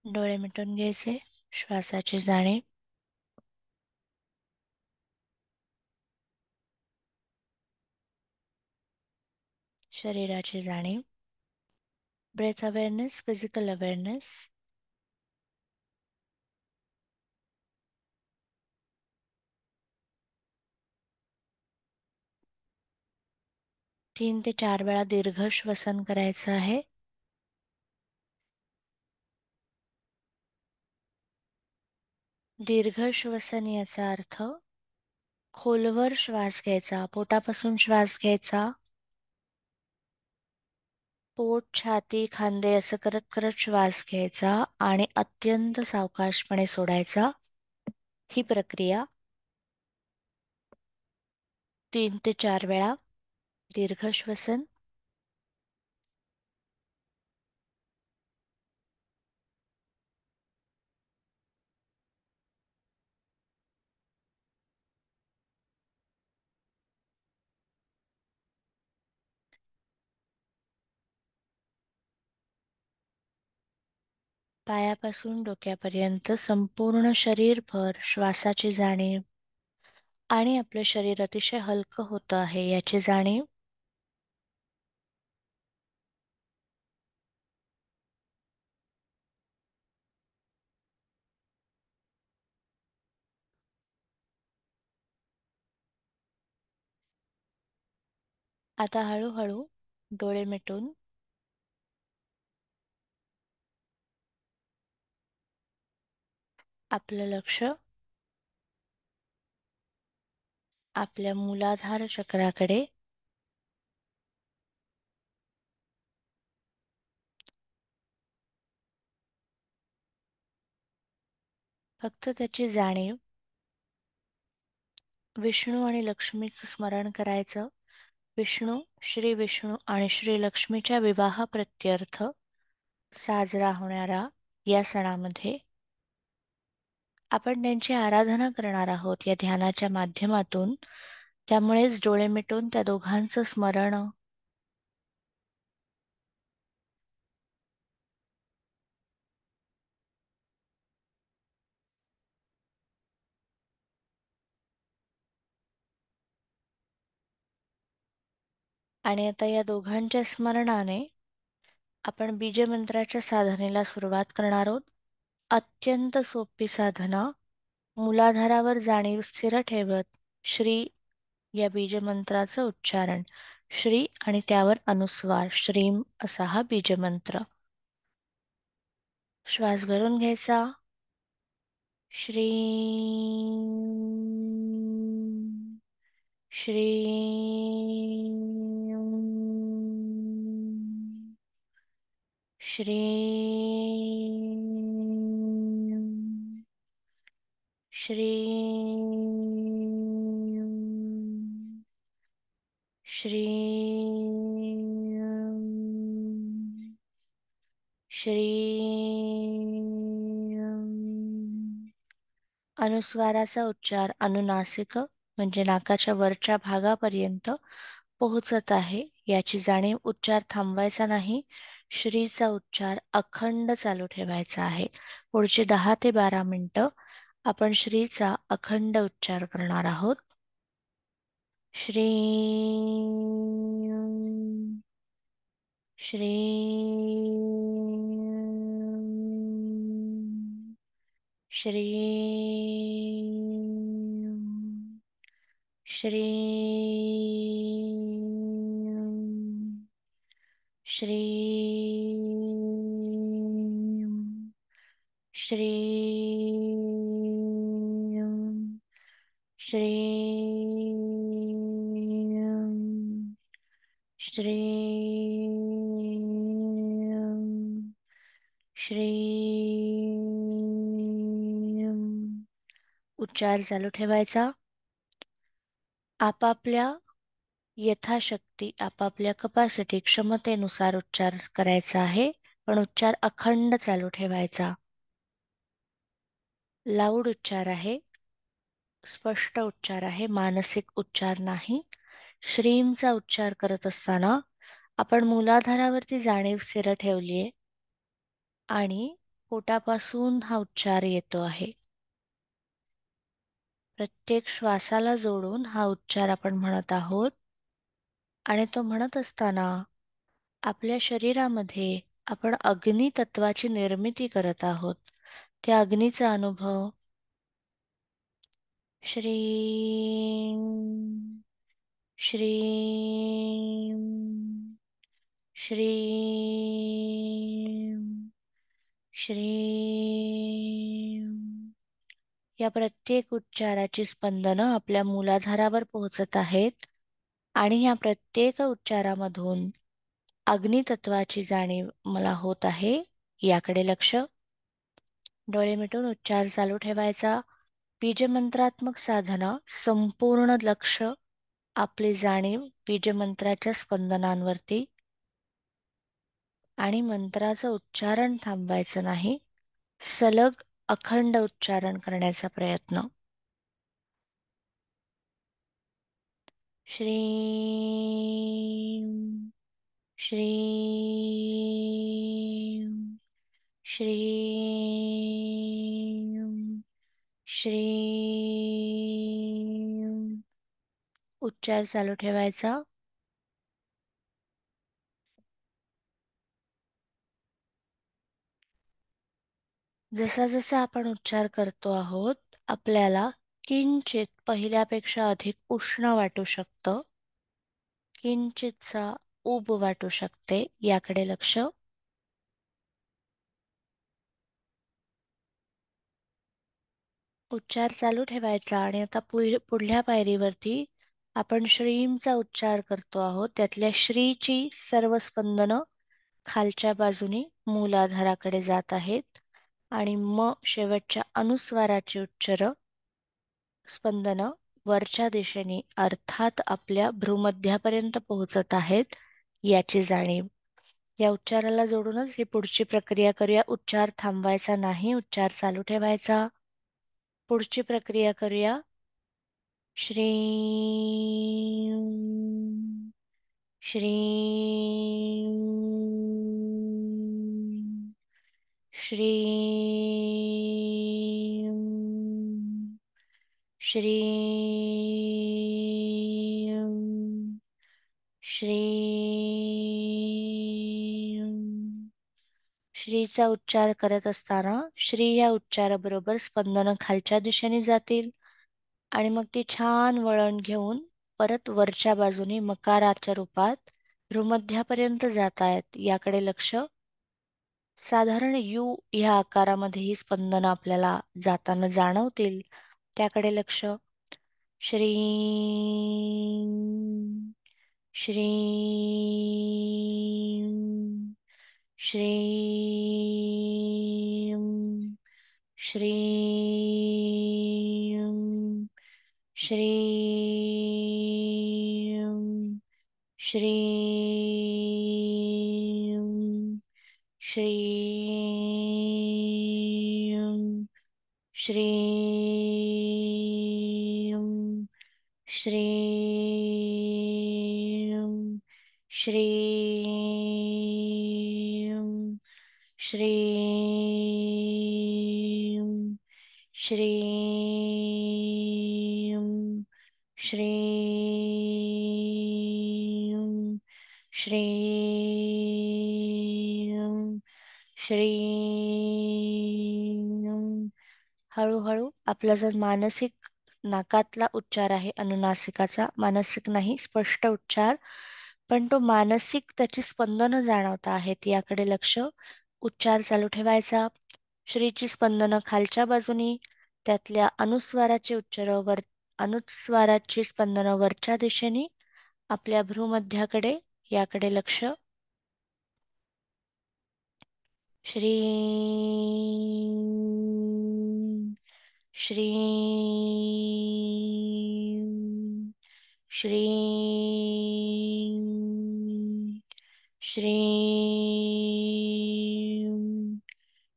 डोळे मिटून घ्यायचे. श्वासाची जाणीव. शरीराची जाणीव. Breath awareness, physical awareness. तीन ते चार वेळा दीर्घ श्वसन करायचं आहे. दीर्घ श्वसन याचा अर्थ खोलवर श्वास घ्यायचा, पोटापासून श्वास घ्यायचा. पोट, छाती, खांदे असं करत करत श्वास घ्यायचा आणि अत्यंत सावकाशपणे सोडायचा. ही प्रक्रिया 3 ते 4 वेळा. दीर्घ श्वसन. पायापासून डोक्यापर्यंत संपूर्ण शरीरभर श्वासाची जाणीव आणि आपलं शरीर अतिशय हलकं होतं आहे याची जाणीव. आता हळूहळू डोळे मिटून आपलं लक्ष आपल्या मूलाधार चक्राकडे. फक्त त्याची जाणीव. विष्णू आणि लक्ष्मीचं स्मरण करायचं. विष्णू, श्री विष्णू आणि श्री लक्ष्मीच्या विवाह प्रत्यर्थ साजरा होणारा या सणामध्ये आपण त्यांची आराधना करणार आहोत या ध्यानाच्या माध्यमातून. त्यामुळेच डोळे मिटून त्या दोघांचं स्मरण. आणि आता या दोघांच्या स्मरणाने आपण बीजमंत्राच्या साधनेला सुरुवात करणार आहोत. अत्यंत सोपी साधना. मूलाधारावर जाणीव स्थिर ठेवत श्री या बीजमंत्राचं उच्चारण. श्री आणि त्यावर अनुस्वार श्रीम असा हा बीजमंत्र. श्वास भरून घ्यायचा. श्री श्री श्री श्री श्री श्री. अनुस्वाराचा उच्चार अनुनासिक म्हणजे नाकाच्या वरच्या भागापर्यंत पोहोचत आहे याची जाणीव. उच्चार थांबवायचा नाही. श्रीचा उच्चार अखंड चालू ठेवायचा आहे. पुढची 10 ते 12 मिनिटं आपण श्रीचा अखंड उच्चार करणार आहोत. श्री श्री श्री श्री श्री श्री श्री श्री श्री. उच्चार चालू ठेवायचा. आपापल्या यथाशक्ती आपापल्या कपॅसिटी क्षमतेनुसार उच्चार करायचा आहे, पण उच्चार अखंड चालू ठेवायचा. लाऊड उच्चार आहे, स्पष्ट उच्चार आहे, मानसिक उच्चार नाही. श्रीमचा उच्चार करत असताना आपण मूलाधारावरती जाणीव स्थिर ठेवलीये आणि पोटापासून हा उच्चार येतो आहे. प्रत्येक श्वासाला जोडून हा उच्चार आपण म्हणत आहोत. आणि तो म्हणत असताना आपल्या शरीरामध्ये आपण अग्नी तत्वाची निर्मिती करत आहोत. त्या अग्नीचा अनुभव श्री श्री श्री श्री या प्रत्येक उच्चाराची स्पंदनं आपल्या मूलाधारावर पोहोचत आहेत आणि या प्रत्येक उच्चारामधून अग्नितत्वाची जाणीव मला होत आहे. याकडे लक्ष. डोळे मिटून उच्चार चालू ठेवायचा. बीजमंत्रात्मक साधना, संपूर्ण लक्ष, आपली जाणीव बीजमंत्राच्या स्पंदनांवरती. आणि मंत्राचं उच्चारण थांबवायचं नाही, सलग अखंड उच्चारण करण्याचा प्रयत्न. श्री श्री श्री श्री. उच्चार चालू ठेवायचा. जसा जसा आपण उच्चार करतो आहोत, आपल्याला किंचित पहिल्यापेक्षा अधिक उष्ण वाटू शकतं, किंचितचा ऊब वाटू शकते. याकडे लक्ष. उच्चार चालू ठेवायचा आणि आता पुढल्या पायरीवरती आपण श्रींचा उच्चार करतो आहोत. त्यातल्या श्रीची सर्व स्पंदनं खालच्या बाजूने मूलाधाराकडे जात आहेत आणि शेवटच्या अनुस्वाराची उच्चार स्पंदनं वरच्या दिशेने अर्थात आपल्या भ्रूमध्यापर्यंत पोहोचत आहेत, याची जाणीव. या उच्चाराला जोडूनच ही पुढची प्रक्रिया करूया. उच्चार थांबवायचा नाही, उच्चार चालू ठेवायचा. पुढची प्रक्रिया करूया. श्री श्री श्री श्री श्री. श्रीचा उच्चार करत असताना श्री या उच्चाराबरोबर स्पंदनं खालच्या दिशेने जातील आणि मग ती छान वळण घेऊन परत वरच्या बाजूने मकाराच्या रूपात भ्रूमध्यापर्यंत जात आहेत. याकडे लक्ष. साधारण यू ह्या आकारामध्ये ही स्पंदनं आपल्याला जाताना जाणवतील. त्याकडे लक्ष. श्री श्री श्री श्री श्री श्री श्री श्री श्री श्री श्री श्री श्री श्री श्री. हळूहळू आपला जो मानसिक नाकातला उच्चार आहे, अनुनासिकाचा, मानसिक नाही, स्पष्ट उच्चार, पण तो मानसिक त्याची स्पंदनं जाणवता आहेत. याकडे लक्ष. उच्चार चालू ठेवायचा. श्रीची स्पंदनं खालच्या बाजूनी, त्यातल्या अनुस्वाराचे उच्चार अनुस्वाराची स्पंदनं वरच्या दिशेने आपल्या भ्रूमध्याकडे. याकडे लक्ष. श्री श्री श्री श्री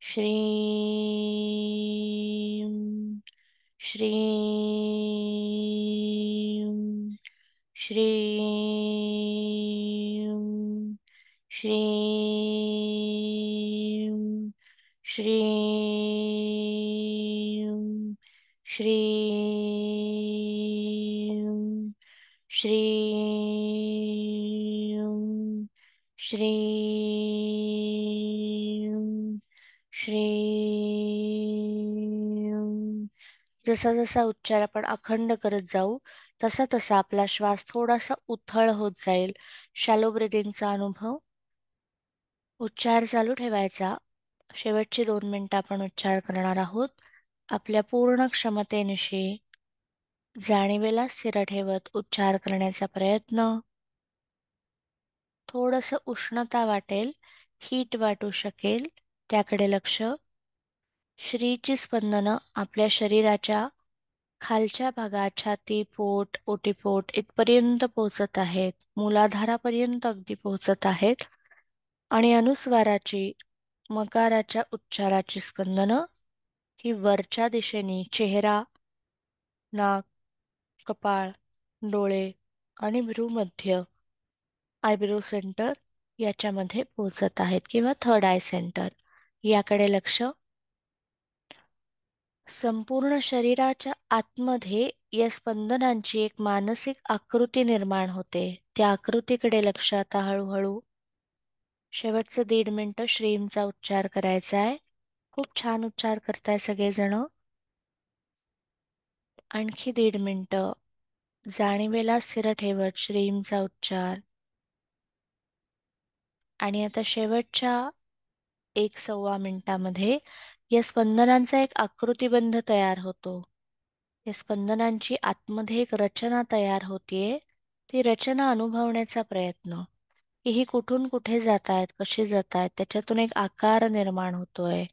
श्री श्री श्री श्री श्रीं श्रीं श्रीं श्रीं श्रीं. जसा जसा उच्चार आपण अखंड करत जाऊ तसा तसा आपला श्वास थोडासा उथळ होत जाईल. शॅलो ब्रिदिंगचा अनुभव. उच्चार चालू ठेवायचा. शेवटची 2 मिनिटं आपण उच्चार करणार आहोत. आपल्या पूर्ण क्षमतेनिशी जाणीवेला स्थिर ठेवत उच्चार करण्याचा प्रयत्न. थोडंसं उष्णता वाटेल, हीट वाटू शकेल, त्याकडे लक्ष. श्रीची स्पंदनं आपल्या शरीराच्या खालच्या भागात छाती, पोट, ओटीपोट इथपर्यंत पोहोचत आहेत. मूलाधारापर्यंत अगदी पोहोचत आहेत. आणि अनुस्वाराची, मकाराच्या उच्चाराची स्पंदनं ही वरच्या दिशेने चेहरा, नाक, कपाळ, डोळे आणि भ्रूमध्य, आयब्रो सेंटर याच्यामध्ये पोहोचत आहेत किंवा थर्ड आय सेंटर याकडे लक्ष. संपूर्ण शरीराच्या आतमध्ये या स्पंदनांची एक मानसिक आकृती निर्माण होते. त्या आकृतीकडे लक्ष. आता हळूहळू शेवटचं 1.5 मिनिटं श्रीमचा उच्चार करायचा आहे. खूप छान उच्चार करताय सगळेजण. आणखी 1.5 मिनिटं जाणीवेला स्थिर ठेवत श्रीमचा उच्चार. आणि आता शेवटच्या 1-1.25 मिनिटामध्ये या स्पंदनांचा एक आकृतिबंध तयार होतो. या स्पंदनांची आतमध्ये एक रचना तयार होतीये. ती रचना अनुभवण्याचा प्रयत्न, की ही कुठून कुठे जात आहेत, कशी जात आहेत, त्याच्यातून एक आकार निर्माण होतोय.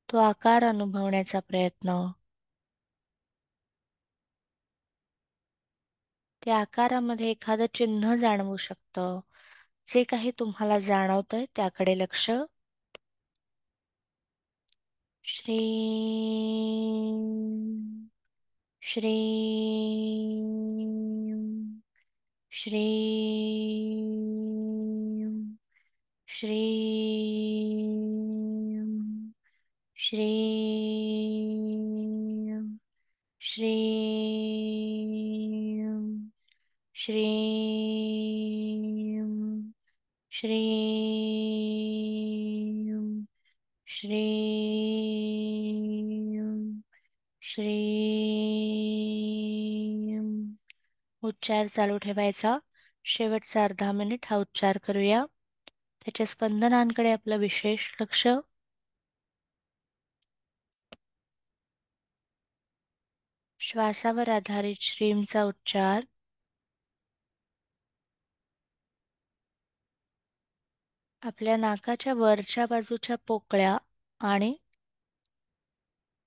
तो आकार अनुभवण्याचा प्रयत्न. त्या आकारामध्ये एखादं चिन्ह जाणवू शकतं. जे काही तुम्हाला जाणवतंय त्याकडे लक्ष. श्री श्री श्री श्री श्री श्री श्री श्री श्री श्री. उच्चार चालू ठेवायचा. शेवटचा अर्धा मिनिट हा उच्चार करूया. त्याच्या स्पंदनांकडे आपलं विशेष लक्ष. श्वासावर आधारित श्रीमचा उच्चार. आपल्या नाकाच्या वरच्या बाजूच्या पोकळ्या आणि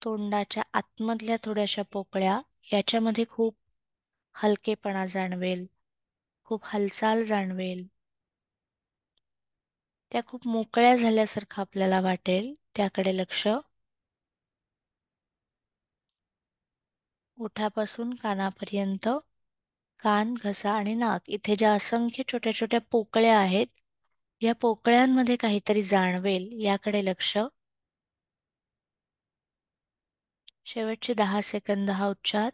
तोंडाच्या आतमधल्या थोड्याशा पोकळ्या याच्यामध्ये खूप हलकेपणा जाणवेल, खूप हालचाल जाणवेल. त्या खूप मोकळ्या झाल्यासारखं आपल्याला वाटेल. त्याकडे लक्ष. ओठापासून कानापर्यंत कान, घसा आणि नाक इथे ज्या असंख्य छोट्या छोट्या पोकळ्या आहेत, या पोकळ्यांमध्ये काहीतरी जाणवेल याकडे लक्ष. शेवटचे 10 सेकंद हा उच्चार.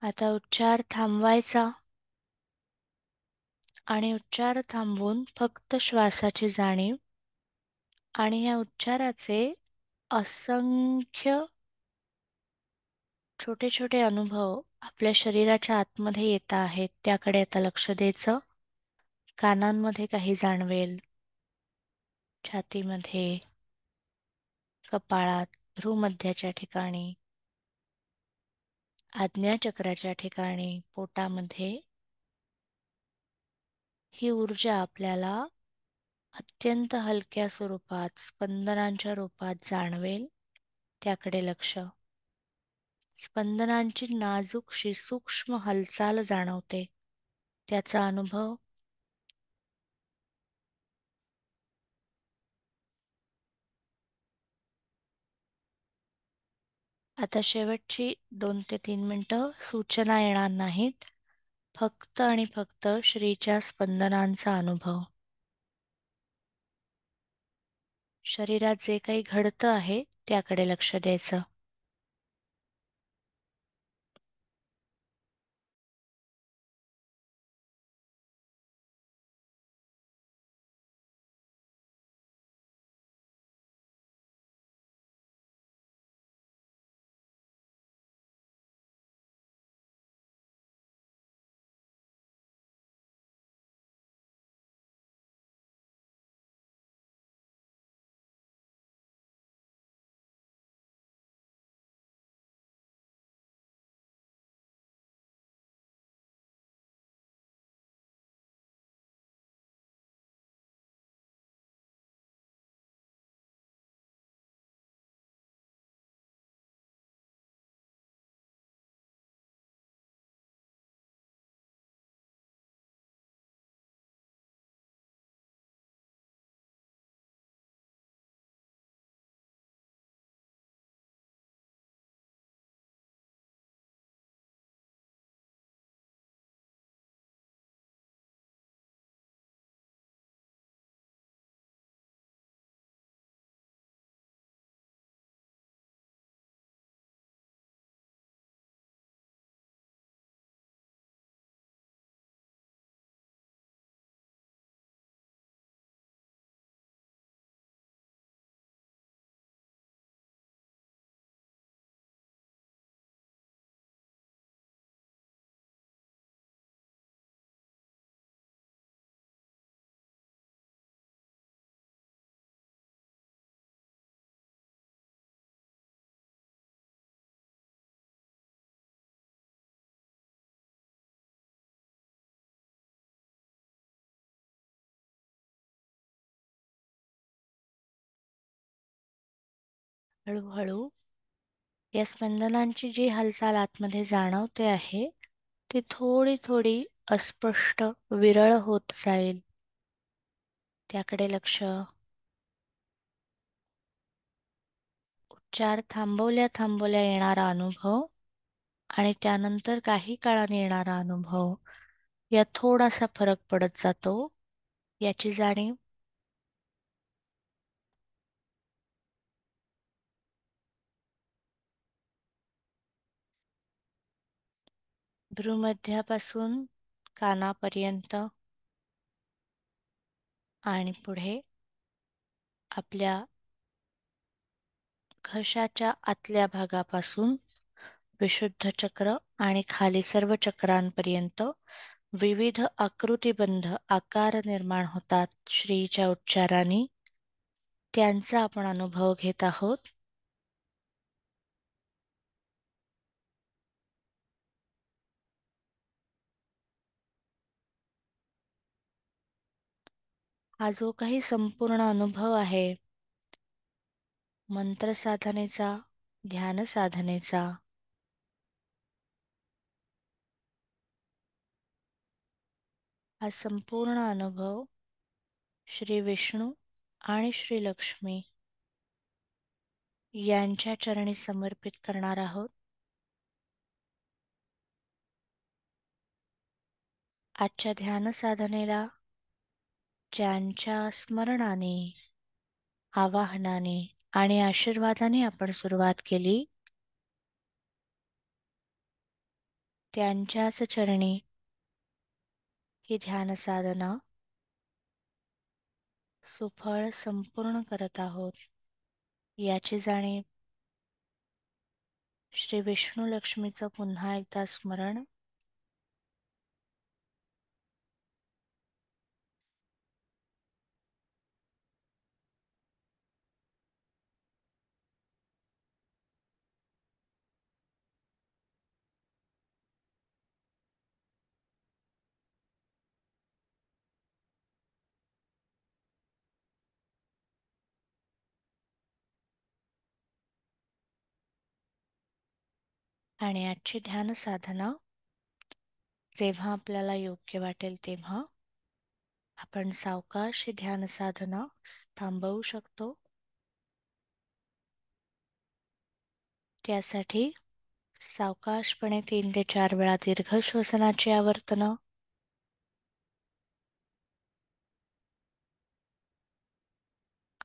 आता उच्चार थांबवायचा आणि उच्चार थांबवून फक्त श्वासाची जाणीव आणि या उच्चाराचे असंख्य छोटे छोटे अनुभव आपल्या शरीराच्या आतमध्ये येत आहेत त्याकडे आता लक्ष द्यायचं. कानांमध्ये काही जाणवेल, छातीमध्ये, कपाळात, भ्रूमध्याच्या ठिकाणी, आज्ञाचक्राच्या ठिकाणी, पोटामध्ये. ही ऊर्जा आपल्याला अत्यंत हलक्या स्वरूपात स्पंदनांच्या रूपात जाणवेल. त्याकडे लक्ष. स्पंदनांची नाजूकशी सूक्ष्म हालचाल जाणवते. त्याचा अनुभव. आता शेवटची 2 ते 3 मिनिटं सूचना येणार नाहीत. फक्त आणि फक्त श्रीच्या स्पंदनांचा अनुभव. शरीरात जे काही घडतं आहे त्याकडे लक्ष द्यायचं. हळूहळू या स्पंदनांची जी हालचाल आतमध्ये जाणवते आहे ती थोडी थोडी अस्पष्ट, विरळ होत जाईल. त्याकडे लक्ष. उच्चार थांबवल्या थांबवल्या येणारा अनुभव आणि त्यानंतर काही काळाने येणारा अनुभव यात थोडासा फरक पडत जातो. याची जाणीव. भ्रूमध्यापासून कानापर्यंत आणि पुढे आपल्या घशाच्या आतल्या भागापासून विशुद्ध चक्र आणि खाली सर्व चक्रांपर्यंत विविध आकृतिबंध आकार निर्माण होतात श्रीच्या उच्चाराने. त्यांचा आपण अनुभव घेत आहोत. हा जो काही संपूर्ण अनुभव आहे मंत्र साधनेचा, ध्यान साधनेचा, हा संपूर्ण अनुभव श्री विष्णू आणि श्री लक्ष्मी यांच्या चरणी समर्पित करणार आहोत. आजच्या ध्यान साधनेला ज्यांच्या स्मरणाने, आवाहनाने आणि आशीर्वादाने आपण सुरुवात केली त्यांच्याच चरणी ही ध्यान साधना सुफळ संपूर्ण करत आहोत. याची जाणीव. श्री विष्णू लक्ष्मीचं पुन्हा एकदा स्मरण. आणि आजची ध्यान साधना जेव्हा आपल्याला योग्य वाटेल तेव्हा आपण सावकाश ही ध्यान साधना थांबवू शकतो. त्यासाठी सावकाशपणे 3 ते 4 वेळा दीर्घ श्वसनाची आवर्तनं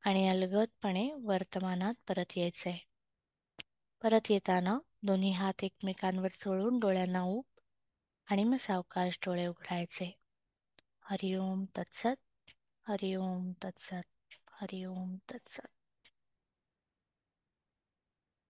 आणि अलगदपणे वर्तमानात परत यायचंय. परत येताना दोन्ही हात एकमेकांवर चोळून डोळ्यांना उब आणि मग सावकाश डोळे उघडायचे. हरिओम तत्सत. हरिओम तत्सत. हरिओम तत्सत.